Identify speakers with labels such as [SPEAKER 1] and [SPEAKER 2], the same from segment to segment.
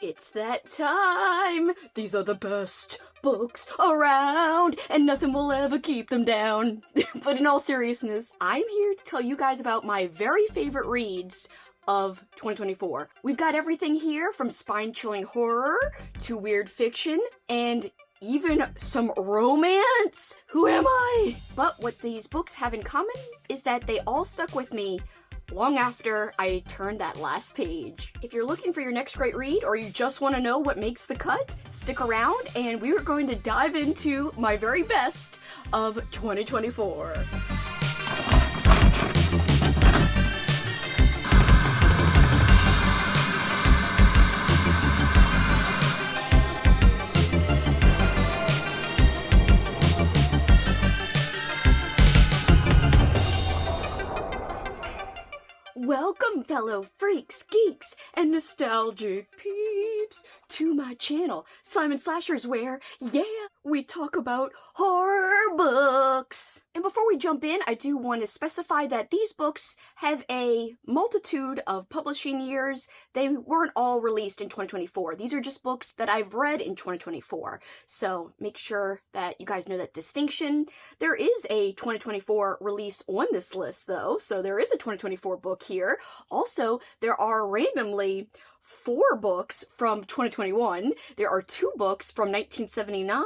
[SPEAKER 1] It's that time! These are the best books around, and nothing will ever keep them down. But in all seriousness, I'm here to tell you guys about my very favorite reads of 2024. We've got everything here from spine-chilling horror to weird fiction, and even some romance? Who am I? But what these books have in common is that they all stuck with me long after I turned that last page. If you're looking for your next great read, or you just want to know what makes the cut, stick around and we are going to dive into my very best of 2024. Welcome, fellow freaks, geeks, and nostalgic peeps, to my channel, Simon Slasher's, where, yeah, we talk about horror books. And before we jump in, I do want to specify that these books have a multitude of publishing years. They weren't all released in 2024. These are just books that I've read in 2024. So make sure that you guys know that distinction. There is a 2024 release on this list, though, so there is a 2024 book here. Also, there are randomly 4 books from 2021, there are 2 books from 1979,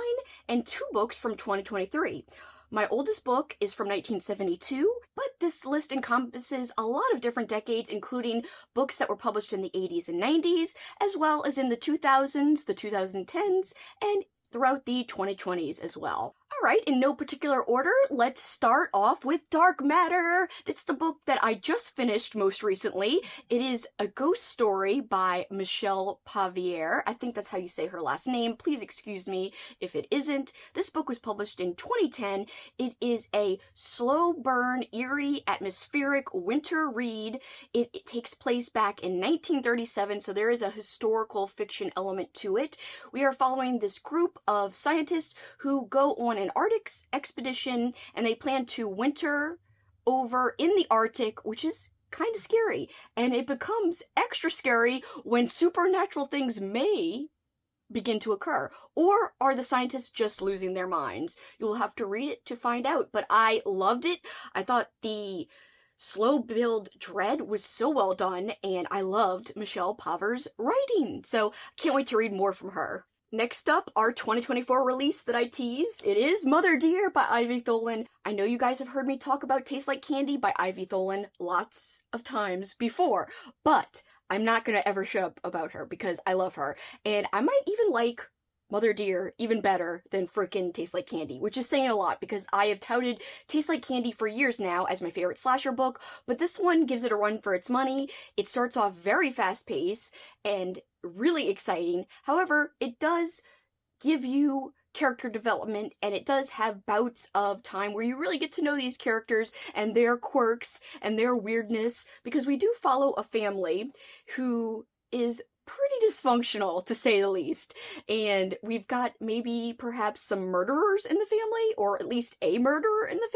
[SPEAKER 1] and 2 books from 2023. My oldest book is from 1972, but this list encompasses a lot of different decades, including books that were published in the 80s and 90s, as well as in the 2000s, the 2010s, and throughout the 2020s as well. Alright, in no particular order, let's start off with Dark Matter. It's the book that I just finished most recently. It is a ghost story by Michelle Pavier. I think that's how you say her last name. Please excuse me if it isn't. This book was published in 2010. It is a slow burn, eerie, atmospheric winter read. It takes place back in 1937, so there is a historical fiction element to it. We are following this group of scientists who go on an Arctic expedition, and they plan to winter over in the Arctic, which is kind of scary. And it becomes extra scary when supernatural things may begin to occur. Or are the scientists just losing their minds? You will have to read it to find out, but I loved it. I thought the slow build dread was so well done, and I loved Michelle Pavier's writing. So can't wait to read more from her. Next up, our 2024 release that I teased. It is Mother Dear by Ivy Tholen. I know you guys have heard me talk about Tastes Like Candy by Ivy Tholen lots of times before, but I'm not gonna ever shut up about her because I love her. And I might even like Mother Dear even better than frickin' Tastes Like Candy, which is saying a lot because I have touted Tastes Like Candy for years now as my favorite slasher book, but this one gives it a run for its money. It starts off very fast-paced and really exciting. However, it does give you character development, and it does have bouts of time where you really get to know these characters and their quirks and their weirdness, because we do follow a family who is pretty dysfunctional, to say the least. And we've got maybe perhaps some murderers in the family, or at least a murderer in the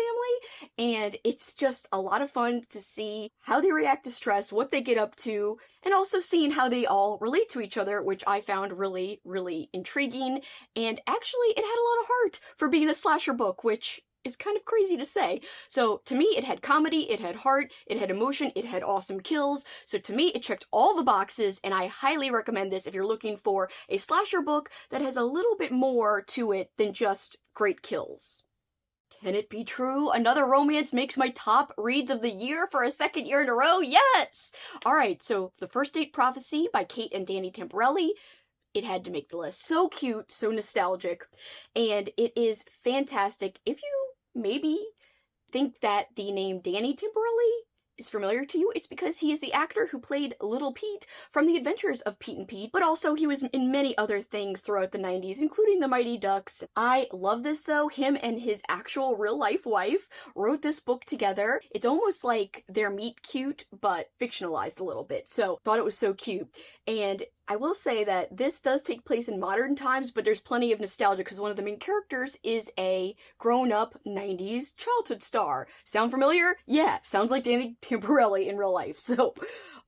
[SPEAKER 1] family, and it's just a lot of fun to see how they react to stress, what they get up to, and also seeing how they all relate to each other, which I found really, really intriguing. And actually, it had a lot of heart for being a slasher book, which is kind of crazy to say. So to me, it had comedy, it had heart, it had emotion, it had awesome kills. So to me, it checked all the boxes, and I highly recommend this if you're looking for a slasher book that has a little bit more to it than just great kills. Can it be true? Another romance makes my top reads of the year for a second year in a row? Yes! Alright, so The First Date Prophecy by Kate and Danny Tamborelli. It had to make the list. So cute, so nostalgic, and it is fantastic. If you maybe think that the name Danny Tamborelli is familiar to you, it's because he is the actor who played Little Pete from The Adventures of Pete and Pete, but also he was in many other things throughout the 90s, including The Mighty Ducks. I love this though. Him and his actual real-life wife wrote this book together. It's almost like their meet cute, but fictionalized a little bit, so thought it was so cute. And I will say that this does take place in modern times, but there's plenty of nostalgia because one of the main characters is a grown-up 90s childhood star. Sound familiar? Yeah, sounds like Danny Tamborelli in real life. So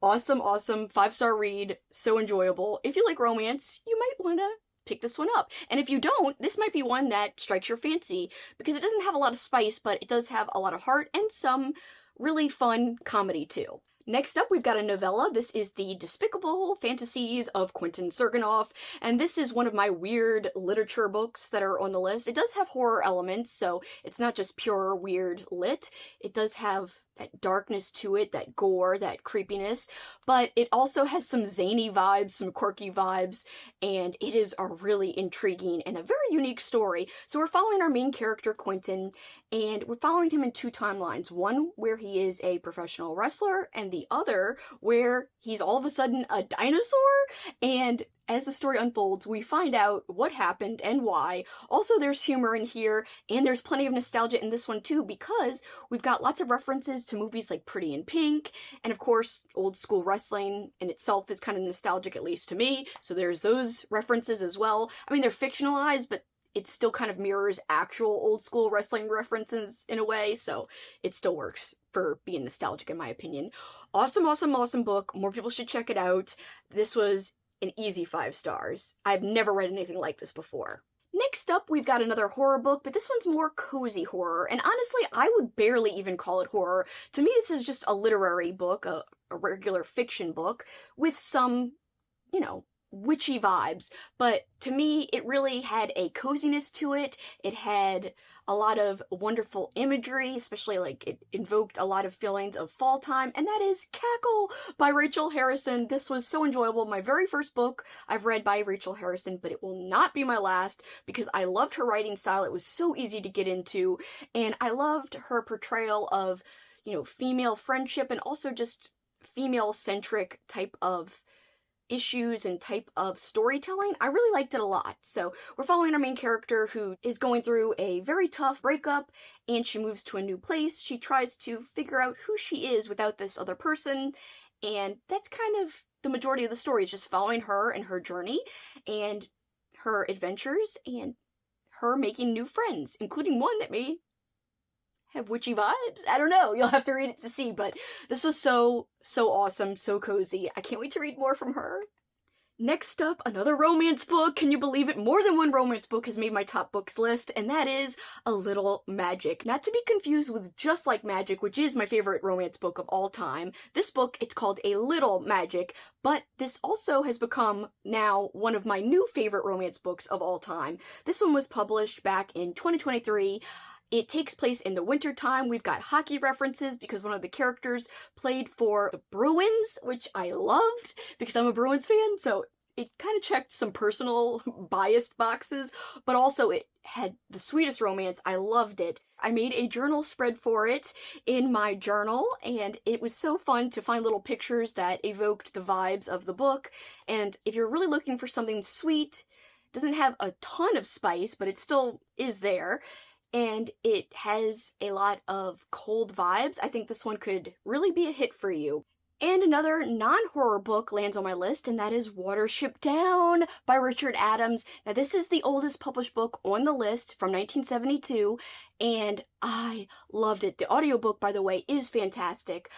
[SPEAKER 1] Awesome, awesome, 5-star read, so enjoyable. If you like romance, you might want to pick this one up. And if you don't, this might be one that strikes your fancy, because it doesn't have a lot of spice, but it does have a lot of heart and some really fun comedy too. Next up, we've got a novella. This is The Despicable Fantasies of Quentin Surganoff, and this is one of my weird literature books that are on the list. It does have horror elements, so it's not just pure weird lit. It does have that darkness to it, that gore, that creepiness, but it also has some zany vibes, some quirky vibes, and it is a really intriguing and a very unique story. So we're following our main character, Quentin, and we're following him in two timelines. One where he is a professional wrestler, and the other where he's all of a sudden a dinosaur. And as the story unfolds, we find out what happened and why. Also, there's humor in here, and there's plenty of nostalgia in this one too, because we've got lots of references to movies like Pretty in Pink, and of course, old school wrestling in itself is kind of nostalgic, at least to me, so there's those references as well. I mean, they're fictionalized, but it still kind of mirrors actual old school wrestling references in a way, so it still works for being nostalgic in my opinion. Awesome, awesome, awesome book. More people should check it out. This was an easy 5 stars. I've never read anything like this before. Next up, we've got another horror book, but this one's more cozy horror, and honestly, I would barely even call it horror. To me, this is just a literary book, a regular fiction book, with some, you know, witchy vibes, but to me, it really had a coziness to it. It had a lot of wonderful imagery, especially like it invoked a lot of feelings of fall time, and that is Cackle by Rachel Harrison. This was so enjoyable. My very first book I've read by Rachel Harrison, but it will not be my last because I loved her writing style. It was so easy to get into, and I loved her portrayal of, you know, female friendship and also just female-centric type of issues and type of storytelling. I really liked it a lot. So we're following our main character who is going through a very tough breakup, and she moves to a new place. She tries to figure out who she is without this other person, and that's kind of the majority of the story, is just following her and her journey and her adventures and her making new friends, including one that may have witchy vibes. I don't know. You'll have to read it to see, but this was so awesome, so cozy. I can't wait to read more from her. Next up, another romance book. Can you believe it? More than one romance book has made my top books list, and that is A Little Magic. Not to be confused with Just Like Magic, which is my favorite romance book of all time. This book, it's called A Little Magic, but this also has become now one of my new favorite romance books of all time. This one was published back in 2023. It takes place in the wintertime. We've got hockey references because one of the characters played for the Bruins, which I loved because I'm a Bruins fan, so it kind of checked some personal biased boxes, but also it had the sweetest romance. I loved it. I made a journal spread for it in my journal, and it was so fun to find little pictures that evoked the vibes of the book. And if you're really looking for something sweet, it doesn't have a ton of spice, but it still is there, and it has a lot of cold vibes, I think this one could really be a hit for you. And another non-horror book lands on my list, and that is Watership Down by Richard Adams. Now, this is the oldest published book on the list from 1972, and I loved it. The audiobook, by the way, is fantastic.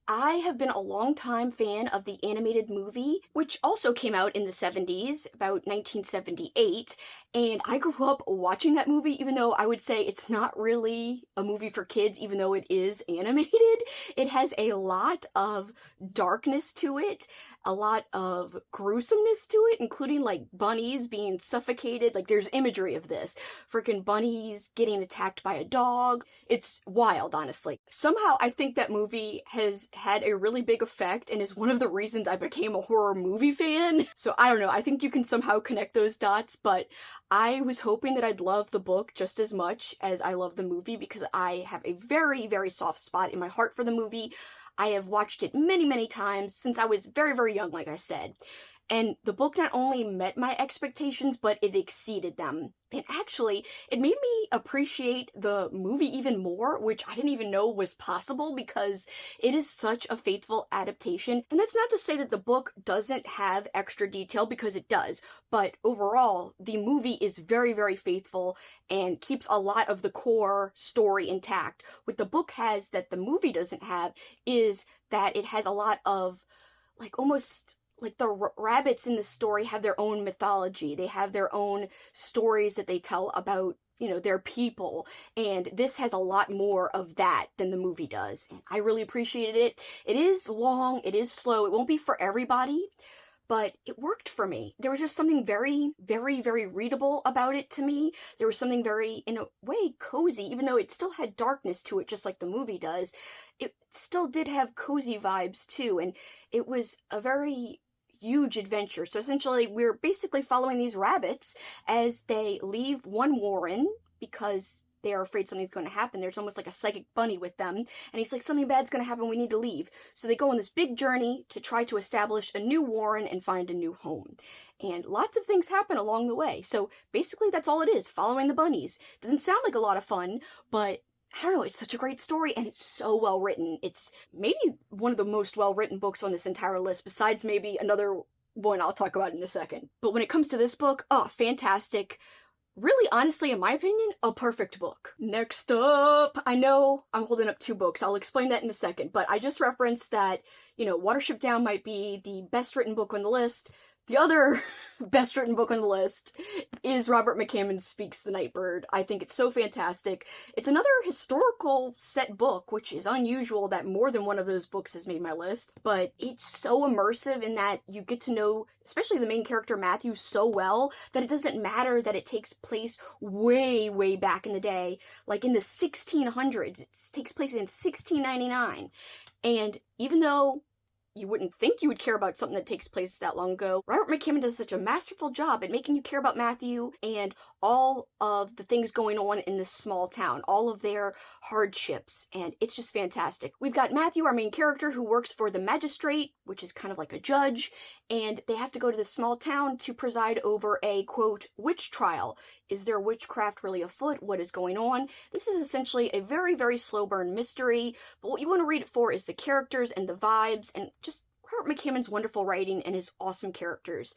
[SPEAKER 1] I have been a long-time fan of the animated movie, which also came out in the 70s, about 1978, and I grew up watching that movie, even though I would say it's not really a movie for kids, even though it is animated. It has a lot of darkness to it, a lot of gruesomeness to it, including like bunnies being suffocated. Like, there's imagery of this. Freaking bunnies getting attacked by a dog. It's wild, honestly. Somehow I think that movie has had a really big effect and is one of the reasons I became a horror movie fan. So I don't know, I think you can somehow connect those dots, but I was hoping that I'd love the book just as much as I love the movie because I have a very, very soft spot in my heart for the movie. I have watched it many, many times since I was very, very young, like I said. And the book not only met my expectations, but it exceeded them. And actually, it made me appreciate the movie even more, which I didn't even know was possible because it is such a faithful adaptation. And that's not to say that the book doesn't have extra detail, because it does. But overall, the movie is very, very faithful and keeps a lot of the core story intact. What the book has that the movie doesn't have is that it has a lot of like almost like the rabbits in the story have their own mythology. They have their own stories that they tell about, you know, their people. And this has a lot more of that than the movie does. And I really appreciated it. It is long, it is slow, it won't be for everybody, but it worked for me. There was just something very, very, very readable about it to me. There was something very, in a way, cozy, even though it still had darkness to it, just like the movie does. It still did have cozy vibes too, and it was a very huge adventure. So essentially, we're basically following these rabbits as they leave one warren because they are afraid something's going to happen. There's almost like a psychic bunny with them, and he's like, something bad's going to happen, we need to leave. So they go on this big journey to try to establish a new warren and find a new home. And lots of things happen along the way. So basically that's all it is, following the bunnies. Doesn't sound like a lot of fun, but I don't know, it's such a great story, and it's so well written. It's maybe one of the most well written books on this entire list, besides maybe another one I'll talk about in a second. But when it comes to this book, oh, fantastic. Really, honestly, in my opinion, a perfect book. Next up, I know I'm holding up two books. I'll explain that in a second, but I just referenced that, you know, Watership Down might be the best written book on the list. The other best written book on the list is Robert McCammon's Speaks the Nightbird. I think it's so fantastic. It's another historical set book, which is unusual that more than one of those books has made my list, but it's so immersive in that you get to know, especially the main character Matthew, so well that it doesn't matter that it takes place way, way back in the day, like in the 1600s. It takes place in 1699. And even though you wouldn't think you would care about something that takes place that long ago, Robert McCammon does such a masterful job at making you care about Matthew and all of the things going on in this small town, all of their hardships, and it's just fantastic. We've got Matthew, our main character, who works for the magistrate, which is kind of like a judge, and they have to go to this small town to preside over a, quote, witch trial. Is there witchcraft really afoot? What is going on? This is essentially a very, very slow burn mystery, but what you want to read it for is the characters and the vibes and just Robert McCammon's wonderful writing and his awesome characters.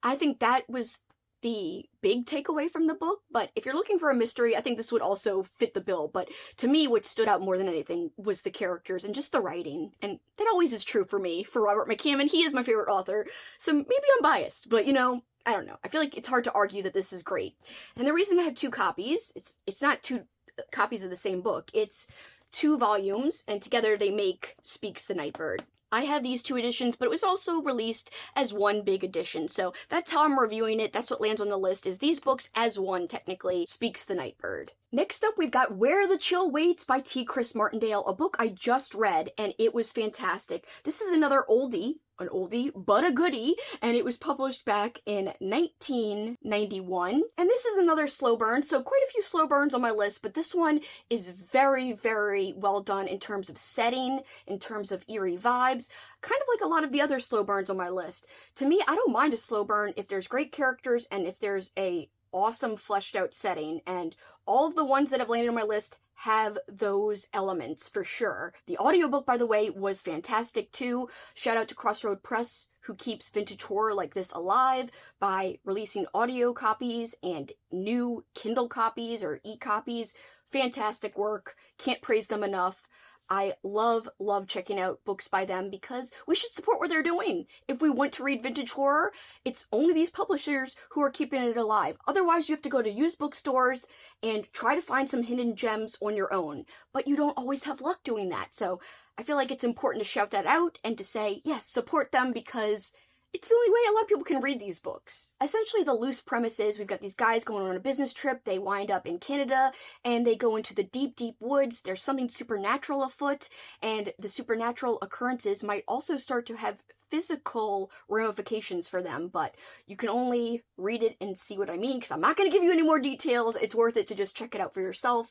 [SPEAKER 1] I think that was the big takeaway from the book, but if you're looking for a mystery, I think this would also fit the bill. But to me, what stood out more than anything was the characters and just the writing, and that always is true for me. For Robert McCammon, he is my favorite author, so maybe I'm biased, but you know, I don't know. I feel like it's hard to argue that this is great. And the reason I have two copies, it's not two copies of the same book, it's two volumes, and together they make Speaks the Nightbird. I have these two editions, but it was also released as one big edition, so that's how I'm reviewing it. That's what lands on the list, is these books as one, technically, Speaks the Nightbird. Next up, we've got Where the Chill Waits by T. Chris Martindale, a book I just read, and it was fantastic. This is another oldie, an oldie, but a goodie, and it was published back in 1991. And this is another slow burn, so quite a few slow burns on my list, but this one is very, very well done in terms of setting, in terms of eerie vibes, kind of like a lot of the other slow burns on my list. To me, I don't mind a slow burn if there's great characters and if there's a awesome fleshed out setting, and all of the ones that have landed on my list have those elements for sure. The audiobook, by the way, was fantastic too. Shout out to Crossroad Press, who keeps vintage horror like this alive by releasing audio copies and new Kindle copies or e-copies. Fantastic work. Can't praise them enough. I love checking out books by them because we should support what they're doing. If we want to read vintage horror, it's only these publishers who are keeping it alive. Otherwise, you have to go to used bookstores and try to find some hidden gems on your own. But you don't always have luck doing that. So I feel like it's important to shout that out and to say, yes, support them because it's the only way a lot of people can read these books. Essentially, the loose premise is we've got these guys going on a business trip. They wind up in Canada, and they go into the deep, deep woods. There's something supernatural afoot, and the supernatural occurrences might also start to have physical ramifications for them, but you can only read it and see what I mean, because I'm not going to give you any more details. It's worth it to just check it out for yourself.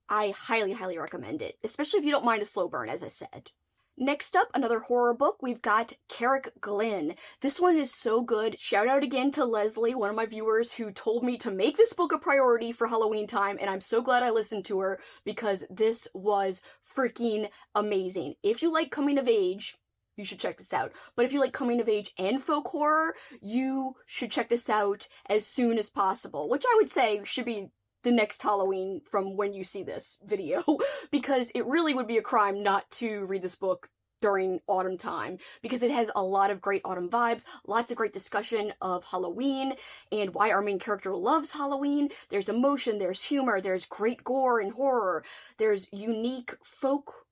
[SPEAKER 1] I highly, highly recommend it, especially if you don't mind a slow burn, as I said. Next up, another horror book, we've got Carrick Glynn. This one is so good. Shout out again to Leslie, one of my viewers, who told me to make this book a priority for Halloween time, and I'm so glad I listened to her because this was freaking amazing. If you like coming of age, you should check this out. But if you like coming of age and folk horror, you should check this out as soon as possible, which I would say should be the next Halloween from when you see this video, because it really would be a crime not to read this book during autumn time because it has a lot of great autumn vibes, lots of great discussion of Halloween and why our main character loves Halloween. There's emotion, there's humor, there's great gore and horror, there's unique folk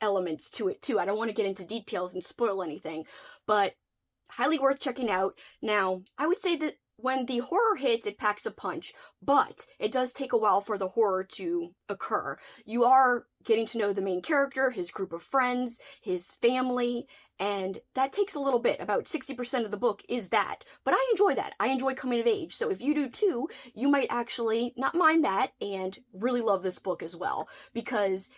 [SPEAKER 1] elements to it too. I don't want to get into details and spoil anything, but highly worth checking out. Now, I would say that when the horror hits, it packs a punch, but it does take a while for the horror to occur. You are getting to know the main character, his group of friends, his family, and that takes a little bit. About 60% of the book is that. But I enjoy that. I enjoy coming of age. So if you do too, you might actually not mind that and really love this book as well, because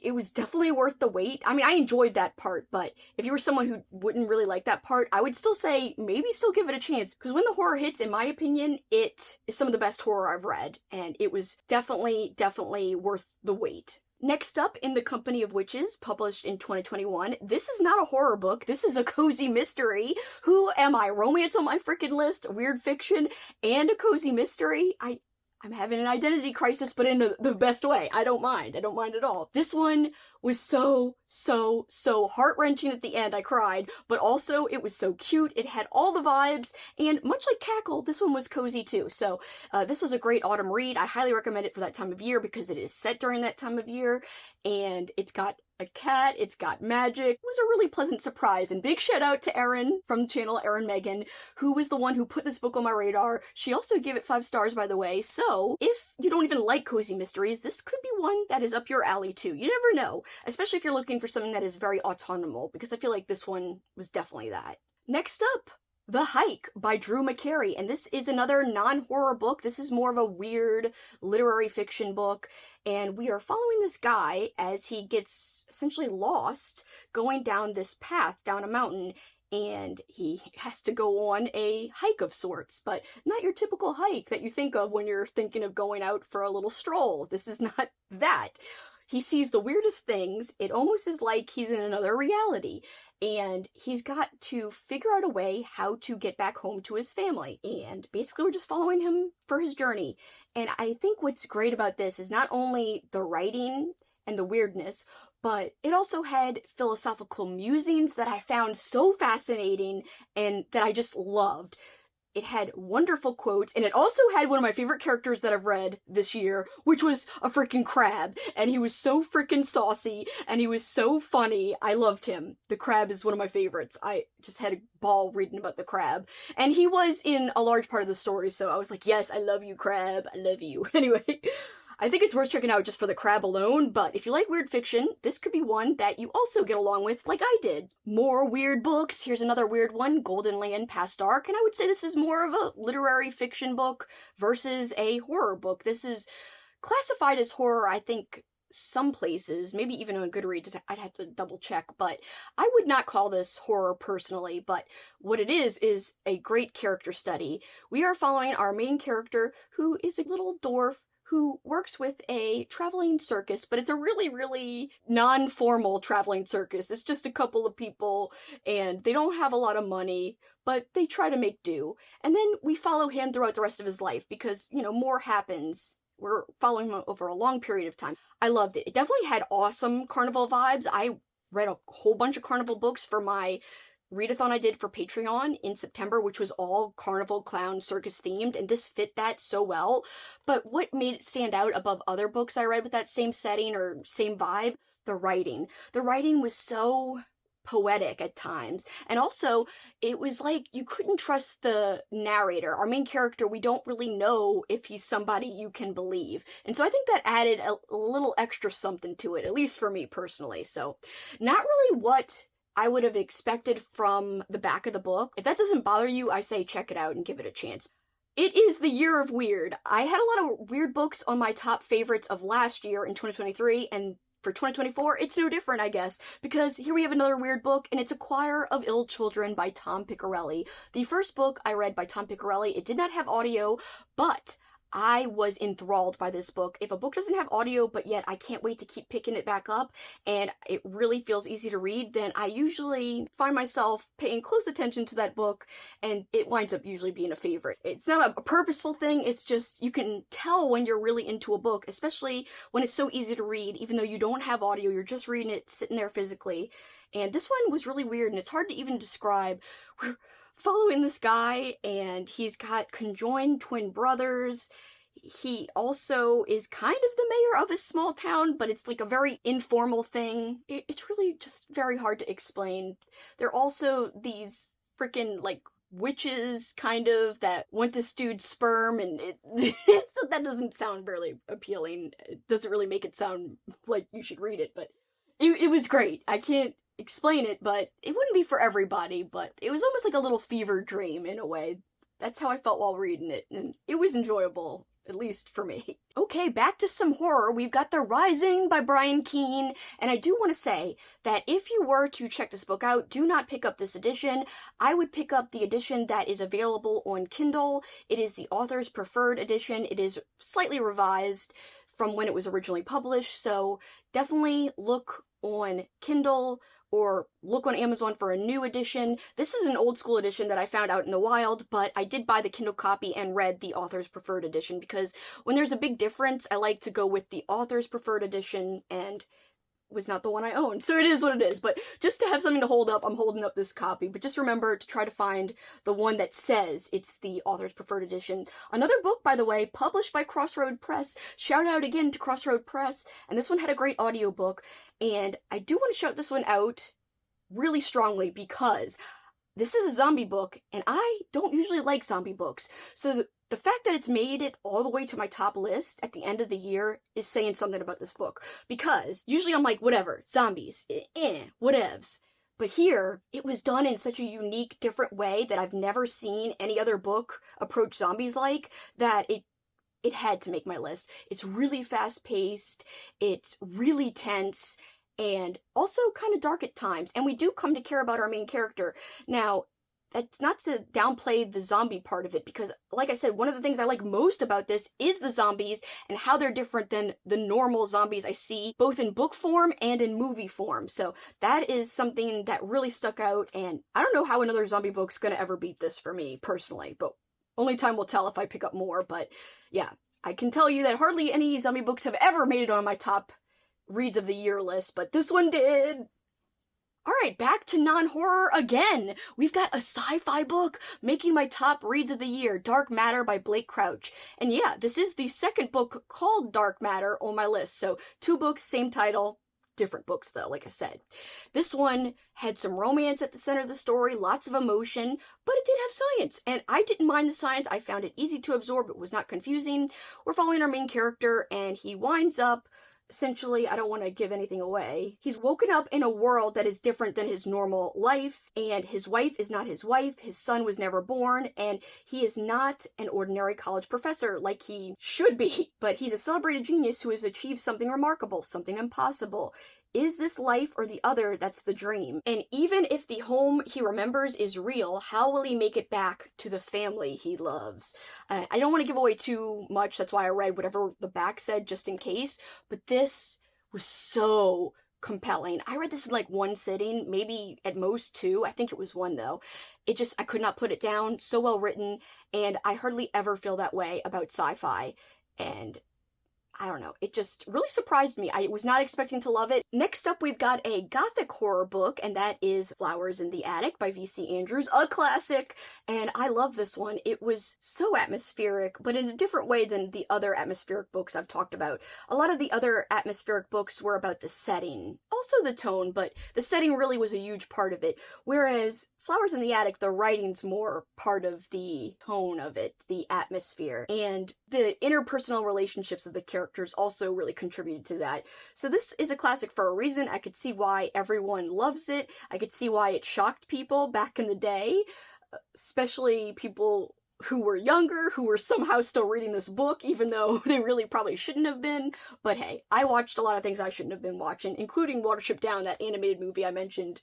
[SPEAKER 1] it was definitely worth the wait. I mean, I enjoyed that part, but if you were someone who wouldn't really like that part, I would still say maybe still give it a chance, because when the horror hits, in my opinion, it is some of the best horror I've read, and it was definitely worth the wait. Next up, In the Company of Witches, published in 2021. This is not a horror book. This is a cozy mystery. Who am I? Romance on my freaking list, weird fiction, and a cozy mystery? I'm having an identity crisis, but in the best way. I don't mind. I don't mind at all. This one was so heart-wrenching at the end. I cried, but also it was so cute. It had all the vibes, and much like Cackle, this one was cozy too. So this was a great autumn read. I highly recommend it for that time of year because it is set during that time of year, and it's got a cat, it's got magic. It was a really pleasant surprise, and big shout out to Erin from the channel, Erin Megan, who was the one who put this book on my radar. She also gave it 5 stars, by the way, so if you don't even like cozy mysteries, this could be one that is up your alley too. You never know, especially if you're looking for something that is very autumnal, because I feel like this one was definitely that. Next up, The Hike by Drew McCary, and this is another non-horror book. This is more of a weird literary fiction book, and we are following this guy as he gets essentially lost going down this path down a mountain, and he has to go on a hike of sorts, but not your typical hike that you think of when you're thinking of going out for a little stroll. This is not that. He sees the weirdest things. It almost is like he's in another reality, and he's got to figure out a way how to get back home to his family, and basically we're just following him for his journey. And I think what's great about this is not only the writing and the weirdness, but it also had philosophical musings that I found so fascinating and that I just loved. It had wonderful quotes, and it also had one of my favorite characters that I've read this year, which was a freaking crab. And he was so freaking saucy, and he was so funny. I loved him. The crab is one of my favorites. I just had a ball reading about the crab. And he was in a large part of the story, so I was like, yes, I love you, crab. I love you. Anyway, I think it's worth checking out just for the crab alone, but if you like weird fiction, this could be one that you also get along with like I did. More weird books. Here's another weird one, Golden Land Past Dark, and I would say this is more of a literary fiction book versus a horror book. This is classified as horror, I think, some places, maybe even on Goodreads, I'd have to double check, but I would not call this horror personally, but what it is a great character study. We are following our main character, who is a little dwarf who works with a traveling circus, but it's a really non-formal traveling circus. It's just a couple of people, and they don't have a lot of money, but they try to make do. And then we follow him throughout the rest of his life because, more happens. We're following him over a long period of time. I loved it. It definitely had awesome carnival vibes. I read a whole bunch of carnival books for my readathon I did for Patreon in September, which was all carnival, clown, circus themed, and this fit that so well. But what made it stand out above other books I read with that same setting or same vibe? The writing. The writing was so poetic at times, and also it was like you couldn't trust the narrator. Our main character, we don't really know if he's somebody you can believe, and so I think that added a little extra something to it, at least for me personally. So not really what I would have expected from the back of the book. If that doesn't bother you, I say check it out and give it a chance. It is the year of weird. I had a lot of weird books on my top favorites of last year in 2023, and for 2024, it's no different, I guess, because here we have another weird book, and it's A Choir of Ill Children by Tom Piccarelli. The first book I read by Tom Piccarelli, it did not have audio, but I was enthralled by this book. If a book doesn't have audio, but yet I can't wait to keep picking it back up, and it really feels easy to read, then I usually find myself paying close attention to that book, and it winds up usually being a favorite. It's not a purposeful thing, it's just you can tell when you're really into a book, especially when it's so easy to read, even though you don't have audio, you're just reading it sitting there physically. And this one was really weird, and it's hard to even describe. We're following this guy, and he's got conjoined twin brothers. He also is kind of the mayor of a small town, but it's like a very informal thing. It's really just very hard to explain. There are also these freaking, like, witches, kind of, that want this dude's sperm, and so that doesn't sound really appealing. It doesn't really make it sound like you should read it, but it was great. I can't explain it, but it wouldn't be for everybody, but it was almost like a little fever dream in a way. That's how I felt while reading it, and it was enjoyable, at least for me. Okay, back to some horror. We've got The Rising by Brian Keene, and I do want to say that if you were to check this book out, do not pick up this edition. I would pick up the edition that is available on Kindle. It is the author's preferred edition. It is slightly revised from when it was originally published, so definitely look on Kindle or look on Amazon for a new edition. This is an old school edition that I found out in the wild, but I did buy the Kindle copy and read the author's preferred edition, because when there's a big difference, I like to go with the author's preferred edition, and was not the one I owned, so it is what it is. But just to have something to hold up, I'm holding up this copy. But just remember to try to find the one that says it's the author's preferred edition. Another book, by the way, published by Crossroad Press. Shout out again to Crossroad Press. And this one had a great audiobook. And I do want to shout this one out really strongly, because this is a zombie book, and I don't usually like zombie books. So the fact that it's made it all the way to my top list at the end of the year is saying something about this book. Because usually I'm like, whatever, zombies, whatevs. But here, it was done in such a unique, different way that I've never seen any other book approach zombies like, that it had to make my list. It's really fast-paced, it's really tense, and also kind of dark at times. And we do come to care about our main character. Now, that's not to downplay the zombie part of it, because, like I said, one of the things I like most about this is the zombies and how they're different than the normal zombies I see, both in book form and in movie form. So that is something that really stuck out, and I don't know how another zombie book's gonna ever beat this for me, personally, but only time will tell if I pick up more. But yeah, I can tell you that hardly any zombie books have ever made it on my top reads of the year list, but this one did. Alright, back to non-horror again. We've got a sci-fi book making my top reads of the year, Dark Matter by Blake Crouch. And yeah, this is the second book called Dark Matter on my list. So 2 books, same title, different books though, like I said. This one had some romance at the center of the story, lots of emotion, but it did have science. And I didn't mind the science. I found it easy to absorb. It was not confusing. We're following our main character, and he winds up, essentially, I don't want to give anything away, he's woken up in a world that is different than his normal life, and his wife is not his wife, his son was never born, and he is not an ordinary college professor like he should be, but he's a celebrated genius who has achieved something remarkable, something impossible. Is this life or the other that's the dream? And even if the home he remembers is real, how will he make it back to the family he loves? I don't want to give away too much, that's why I read whatever the back said just in case, but this was so compelling. I read this in like one sitting, maybe at most 2. I think it was 1 though. I could not put it down. So well written, and I hardly ever feel that way about sci-fi, and I don't know, it just really surprised me. I was not expecting to love it. Next up, we've got a gothic horror book, and that is Flowers in the Attic by V.C. Andrews, a classic, and I love this one. It was so atmospheric, but in a different way than the other atmospheric books I've talked about. A lot of the other atmospheric books were about the setting, also the tone, but the setting really was a huge part of it, whereas Flowers in the Attic, the writing's more part of the tone of it, the atmosphere, and the interpersonal relationships of the characters also really contributed to that. So this is a classic for a reason. I could see why everyone loves it. I could see why it shocked people back in the day, especially people who were younger, who were somehow still reading this book, even though they really probably shouldn't have been. But hey, I watched a lot of things I shouldn't have been watching, including Watership Down, that animated movie I mentioned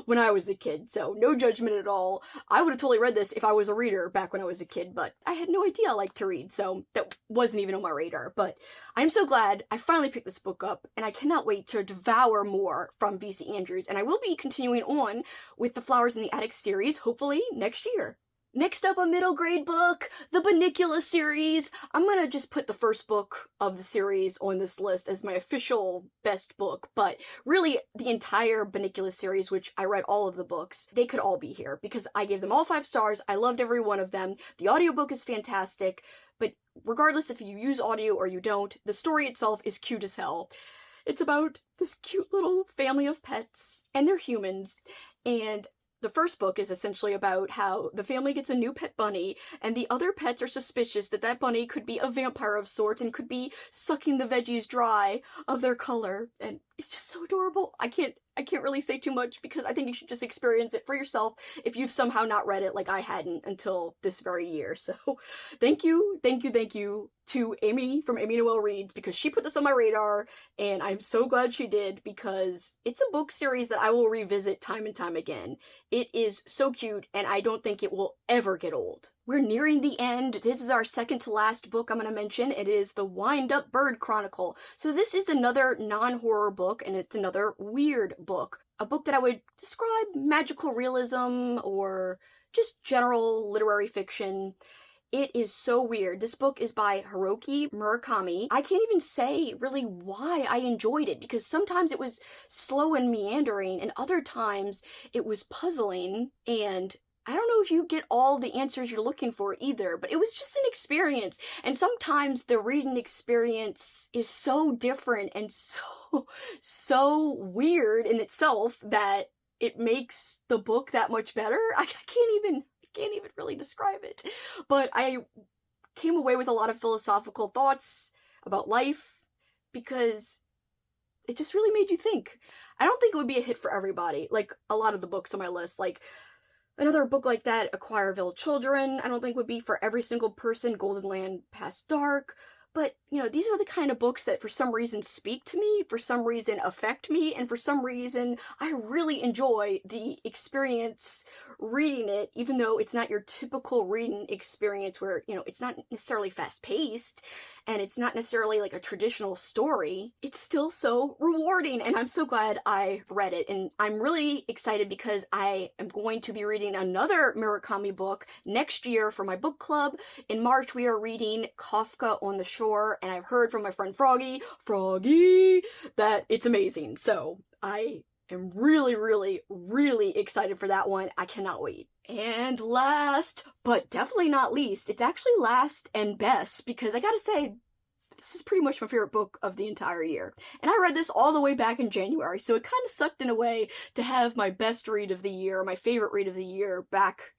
[SPEAKER 1] when I was a kid, so no judgment at all. I would have totally read this if I was a reader back when I was a kid, but I had no idea I liked to read, so that wasn't even on my radar. But I'm so glad I finally picked this book up, and I cannot wait to devour more from V.C. Andrews, and I will be continuing on with the Flowers in the Attic series, hopefully next year. Next up, a middle grade book, the Bunnicula series. I'm gonna just put the first book of the series on this list as my official best book, but really the entire Bunnicula series, which I read all of the books, they could all be here because I gave them all 5 stars. I loved every one of them. The audiobook is fantastic, but regardless if you use audio or you don't, the story itself is cute as hell. It's about this cute little family of pets, and they're humans, and the first book is essentially about how the family gets a new pet bunny, and the other pets are suspicious that that bunny could be a vampire of sorts and could be sucking the veggies dry of their color. And it's just so adorable. I can't really say too much because I think you should just experience it for yourself if you've somehow not read it like I hadn't until this very year. So thank you to Amy from Amy Noel Reads because she put this on my radar, and I'm so glad she did because it's a book series that I will revisit time and time again. It is so cute, and I don't think it will ever get old. We're nearing the end. This is our second to last book I'm going to mention. It is The Wind-Up Bird Chronicle. So this is another non-horror book, and it's another weird book. A book that I would describe magical realism or just general literary fiction. It is so weird. This book is by Haruki Murakami. I can't even say really why I enjoyed it because sometimes it was slow and meandering and other times it was puzzling, and I don't know if you get all the answers you're looking for either, but it was just an experience. And sometimes the reading experience is so different and so weird in itself that it makes the book that much better. I can't even really describe it. But I came away with a lot of philosophical thoughts about life because it just really made you think. I don't think it would be a hit for everybody, like a lot of the books on my list. Like another book like that, Acquireville Children, I don't think would be for every single person. Golden Land Past Dark. But, you know, these are the kind of books that for some reason speak to me, for some reason affect me, and for some reason I really enjoy the experience reading it, even though it's not your typical reading experience where, you know, it's not necessarily fast-paced, and it's not necessarily like a traditional story. It's still so rewarding, and I'm so glad I read it. And I'm really excited because I am going to be reading another Murakami book next year for my book club. In March, we are reading Kafka on the Shore, and I've heard from my friend Froggy, that it's amazing. So I am really excited for that one. I cannot wait. And last, but definitely not least, it's actually last and best because I gotta say, this is pretty much my favorite book of the entire year. And I read this all the way back in January, so it kind of sucked in a way to have my best read of the year, my favorite read of the year back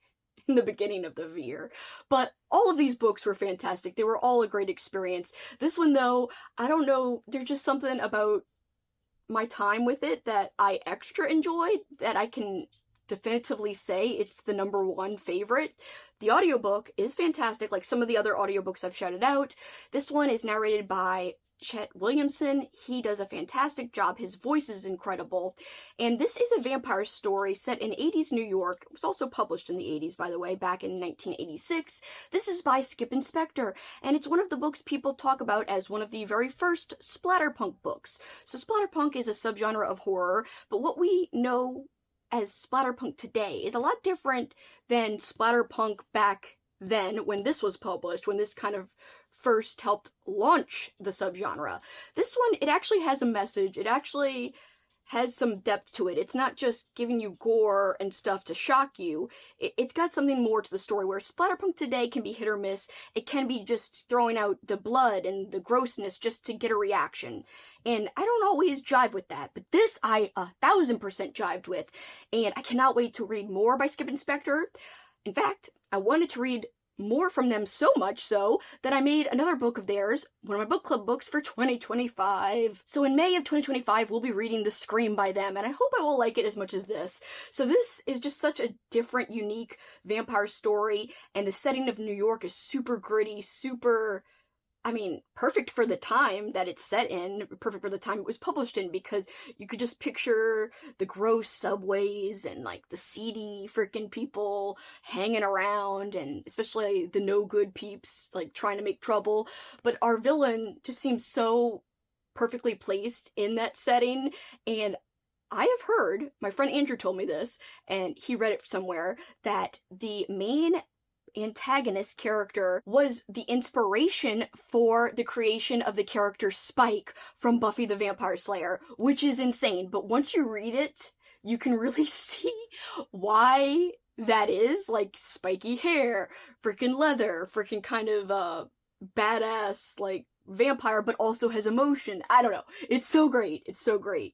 [SPEAKER 1] in the beginning of the year. But all of these books were fantastic. They were all a great experience. This one, though, I don't know, there's just something about my time with it that I extra enjoyed, that I can definitively say it's the #1 favorite. The audiobook is fantastic, like some of the other audiobooks I've shouted out. This one is narrated by Chet Williamson. He does a fantastic job. His voice is incredible. And this is a vampire story set in 80s New York. It was also published in the 80s, by the way, back in 1986. This is by Skip Inspector, and it's one of the books people talk about as one of the very first splatterpunk books. So splatterpunk is a subgenre of horror, but what we know as splatterpunk today is a lot different than splatterpunk back then when this was published, when this kind of first helped launch the subgenre. This one, it actually has a message. It actually has some depth to it. It's not just giving you gore and stuff to shock you. It's got something more to the story, where splatterpunk today can be hit or miss. It can be just throwing out the blood and the grossness just to get a reaction. And I don't always jive with that, but this I 1000% jived with. And I cannot wait to read more by Skip Inspector. In fact, I wanted to read more from them, so much so that I made another book of theirs, one of my book club books, for 2025. So in May of 2025, we'll be reading The Scream by them, and I hope I will like it as much as this. So this is just such a different, unique vampire story, and the setting of New York is super gritty, super, I mean, perfect for the time that it's set in, perfect for the time it was published in, because you could just picture the gross subways and, like, the seedy freaking people hanging around, and especially the no-good peeps, like, trying to make trouble. But our villain just seems so perfectly placed in that setting, and I have heard, my friend Andrew told me this, and he read it somewhere, that the main antagonist character was the inspiration for the creation of the character Spike from Buffy the Vampire Slayer, which is insane. But once you read it, you can really see why that is. Like, spiky hair, freaking leather, freaking kind of, badass, like, vampire, but also has emotion. I don't know. It's so great. It's so great.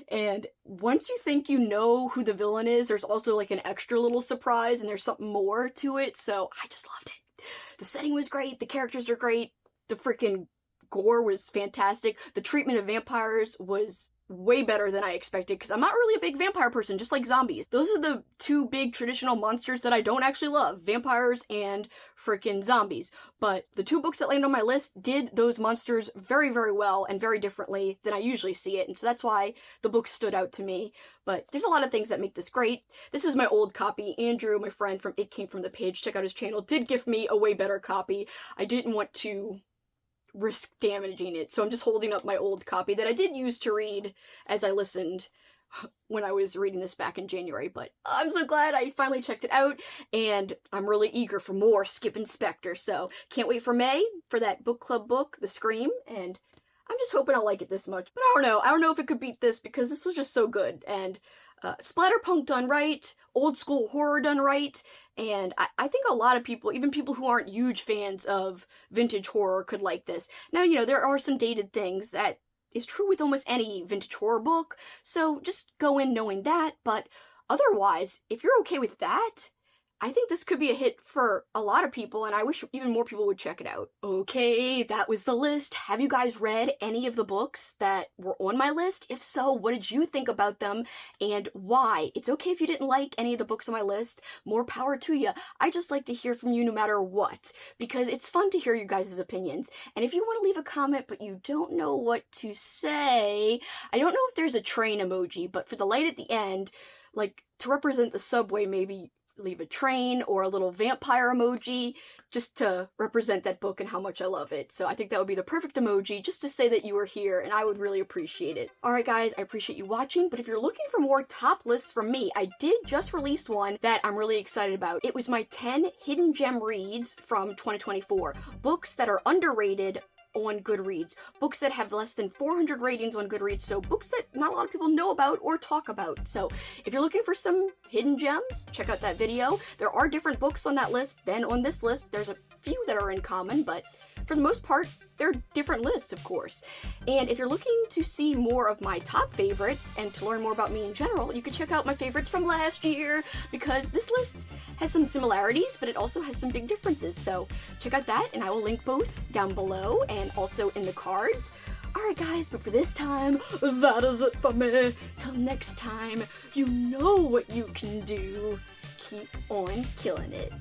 [SPEAKER 1] And once you think you know who the villain is, there's also like an extra little surprise and there's something more to it. So I just loved it. The setting was great. The characters are great. The freaking gore was fantastic. The treatment of vampires was way better than I expected, because I'm not really a big vampire person, just like zombies. Those are the two big traditional monsters that I don't actually love, vampires and freaking zombies. But the two books that landed on my list did those monsters very, very well and very differently than I usually see it, and so that's why the book stood out to me. But there's a lot of things that make this great. This is my old copy. Andrew, my friend from It Came From the Page, check out his channel, did gift me a way better copy. I didn't want to risk damaging it, so I'm just holding up my old copy that I did use to read as I listened when I was reading this back in January. But I'm so glad I finally checked it out, and I'm really eager for more Skip Inspector, so can't wait for May for that book club book, The Scream, and I'm just hoping I'll like it this much. But I don't know if it could beat this, because this was just so good. And splatterpunk done right, old school horror done right, and I think a lot of people, even people who aren't huge fans of vintage horror, could like this. Now, you know, there are some dated things. That is true with almost any vintage horror book, so just go in knowing that, but otherwise, if you're okay with that, I think this could be a hit for a lot of people, and I wish even more people would check it out. Okay, that was the list. Have you guys read any of the books that were on my list? If so, what did you think about them, and why? It's okay if you didn't like any of the books on my list. More power to you. I just like to hear from you no matter what, because it's fun to hear you guys' opinions. And if you want to leave a comment but you don't know what to say, I don't know if there's a train emoji, but for the light at the end, like, to represent the subway, maybe leave a train or a little vampire emoji, just to represent that book and how much I love it. So I think that would be the perfect emoji, just to say that you were here, and I would really appreciate it. Alright guys, I appreciate you watching, but if you're looking for more top lists from me, I did just release one that I'm really excited about. It was my 10 hidden gem reads from 2024. Books that are underrated on Goodreads. Books that have less than 400 ratings on Goodreads, so books that not a lot of people know about or talk about. So if you're looking for some hidden gems, check out that video. There are different books on that list than on this list. There's a few that are in common, but for the most part, they're different lists, of course. And if you're looking to see more of my top favorites and to learn more about me in general, you can check out my favorites from last year, because this list has some similarities, but it also has some big differences. So check out that, and I will link both down below and also in the cards. Alright guys, but for this time, that is it for me. Till next time, you know what you can do. Keep on killing it.